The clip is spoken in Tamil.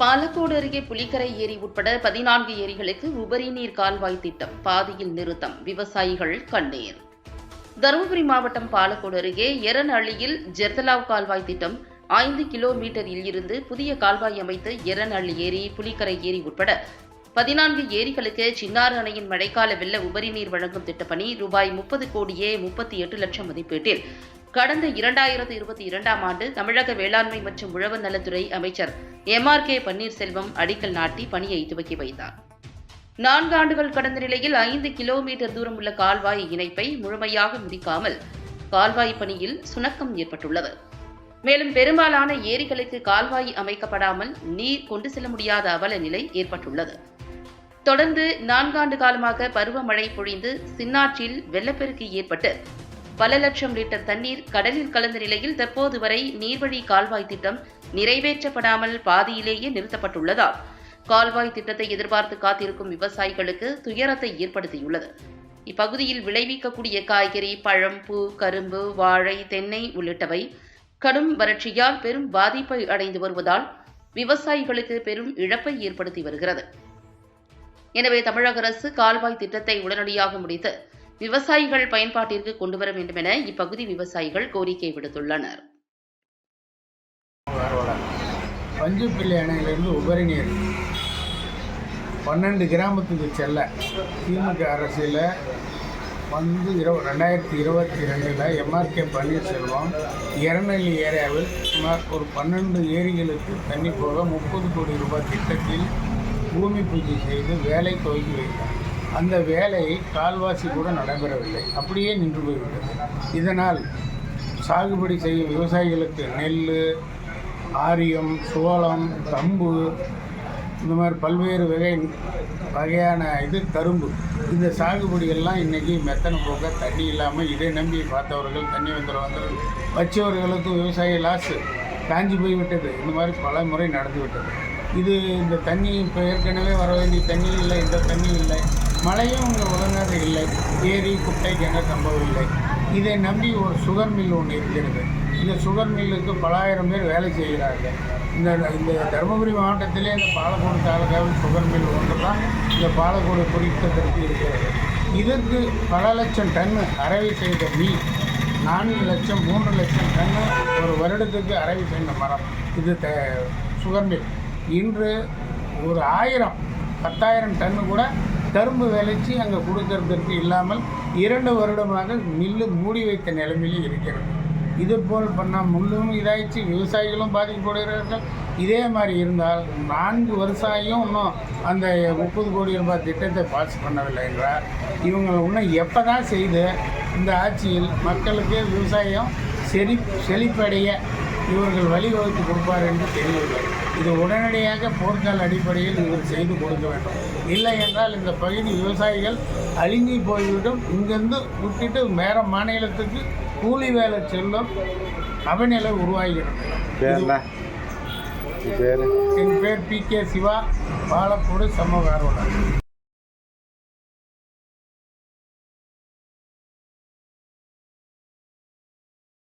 பாலக்கோடு அருகே புலிக்கரை ஏரி உட்பட 14 ஏரிகளுக்கு உபரி நீர் கால்வாய் திட்டம் பாதியில் நிறுத்தம், விவசாயிகள் கண்ணீர். தருமபுரி மாவட்டம் பாலக்கோடு அருகே எரநள்ளியில் ஜெர்தலாவ் கால்வாய் திட்டம் 5 கிலோமீட்டரில் இருந்து புதிய கால்வாய் அமைத்து எரநள்ளி ஏரி, புலிக்கரை ஏரி உட்பட 14 ஏரிகளுக்கு சின்னாறு அணையின் மழைக்கால வெள்ள உபரி நீர் வழங்கும் திட்டப்பணி ரூபாய் 30 கோடியே 38 லட்சம் மதிப்பீட்டில் கடந்த 2022ஆம் ஆண்டு தமிழக வேளாண்மை மற்றும் உழவர் நலத்துறை அமைச்சர் MRK பன்னீர்செல்வம் அடிக்கல் நாட்டி பணியை துவக்கி வைத்தார். 4 ஆண்டுகள் கடந்த நிலையில் 5 கிலோமீட்டர் தூரம் உள்ள கால்வாய் இணைப்பை முழுமையாக முடிக்காமல் கால்வாய் பணியில் சுணக்கம் ஏற்பட்டுள்ளது. மேலும் பெரும்பாலான ஏரிகளுக்கு கால்வாய் அமைக்கப்படாமல் நீர் கொண்டு செல்ல முடியாத அவல நிலை ஏற்பட்டுள்ளது. தொடர்ந்து 4 ஆண்டு காலமாக பருவமழை பொழிந்து சின்னாற்றில் வெள்ளப்பெருக்கு ஏற்பட்டு பல லட்சம் லிட்டர் தண்ணீர் கடலில் கலந்த நிலையில் தற்போது வரை நீர்வழி கால்வாய் திட்டம் நிறைவேற்றப்படாமல் பாதியிலேயே நிறுத்தப்பட்டுள்ளதால் கால்வாய் திட்டத்தை எதிர்பார்த்து காத்திருக்கும் விவசாயிகளுக்கு துயரத்தை ஏற்படுத்தியுள்ளது. இப்பகுதியில் விளைவிக்கக்கூடிய காய்கறி, பழம், பூ, கரும்பு, வாழை, தென்னை உள்ளிட்டவை கடும் வறட்சியால் பெரும் பாதிப்பை அடைந்து வருவதால் விவசாயிகளுக்கு பெரும் இழப்பை ஏற்படுத்தி வருகிறது. எனவே தமிழக அரசு கால்வாய் திட்டத்தை உடனடியாக முடித்து விவசாயிகள் பயன்பாட்டிற்கு கொண்டுவர வேண்டும் என இப்பகுதி விவசாயிகள் கோரிக்கை விடுத்துள்ளனர். பஞ்சுப்பிள்ளை அணையிலிருந்து உபரி நீர் 12 கிராமத்துக்கு செல்ல திமுக அரசில் 2022 MRK பன்னீர்செல்வம் எரநள்ளி ஏரியாவில் சுமார் ஒரு 12 ஏரிகளுக்கு தண்ணி போக 30 கோடி ரூபாய் திட்டத்தில் பூமி பூஜை செய்து வேலை துவங்கி வைத்தார். அந்த வேலை கால்வாசி கூட நடைபெறவில்லை, அப்படியே நின்று போய்விட்டது. இதனால் சாகுபடி செய்யும் விவசாயிகளுக்கு நெல், ஆரியம், சோளம், கம்பு, இந்த மாதிரி பல்வேறு வகையான கரும்பு, இந்த சாகுபடியெல்லாம் இன்றைக்கி மெத்தனை போக தண்ணி இல்லாமல் இதை நம்பி பார்த்தவர்கள் தண்ணி வந்தவர்கள் வச்சவர்களுக்கு விவசாய லாஸு காஞ்சி போய்விட்டது. இந்த மாதிரி பல முறை நடந்துவிட்டது. இந்த தண்ணி இப்போ ஏற்கனவே வர வேண்டிய தண்ணி இல்லை, இந்த தண்ணி இல்லை, மழையும் இங்கே ஒழுங்காக இல்லை, ஏரி, குட்டை, கிணறு சம்பவம். இதை நம்பி ஒரு சுகர் மில் ஒன்று இருக்கிறது. இந்த சுகர் மில்லுக்கு பல ஆயிரம் பேர் வேலை செய்கிறார்கள். இந்த தருமபுரி மாவட்டத்திலே இந்த பாலக்கோடு தாலுகாவில் சுகர் மில் ஒன்று தான் இந்த பாலக்கோடு குறிப்பிட்டதற்கு இருக்கிறது. இதற்கு பல லட்சம் டன்னு அரைவை செய்த மீன், 4 லட்சம் 3 லட்சம் டன்னு ஒரு வருடத்துக்கு அரைவை செய்த மரம் இது சுகர் மில். இன்று ஒரு 10,000 டன்னு கூட கரும்பு விளைச்சி அங்கே கொடுக்கறதுக்கு இல்லாமல் 2 வருடமாக மில்லு மூடி வைத்த நிலைமையில் இருக்கிறது. இதுபோல் பண்ணால் முள்ளும் இதாகிடுச்சு, விவசாயிகளும் பாதிக்கப்படுகிறார்கள். இதே மாதிரி இருந்தால் 4 வருஷம் இன்னும் அந்த 30 கோடி ரூபாய் திட்டத்தை பாஸ் பண்ணவில்லை என்றால் இவங்க இன்னும் எப்போ தான் செய்து இந்த ஆட்சியில் மக்களுக்கு விவசாயம் செழிப்படைய இவர்கள் வழிவகுத்து கொடுப்பார் என்று தெரியவில்லை. இது உடனடியாக போர்க்கால அடிப்படையில் இவர் செய்து கொடுக்க வேண்டும். இல்லை என்றால் இந்த பகுதி விவசாயிகள் அழிஞ்சி போய்விடும். இங்கிருந்து விட்டுட்டு வேற மாநிலத்துக்கு கூலி வேலை செல்லும் அவநிலை உருவாகிறது. என் பேர் PK சிவா, பாலக்கோடு சமூக ஆர்வலர்.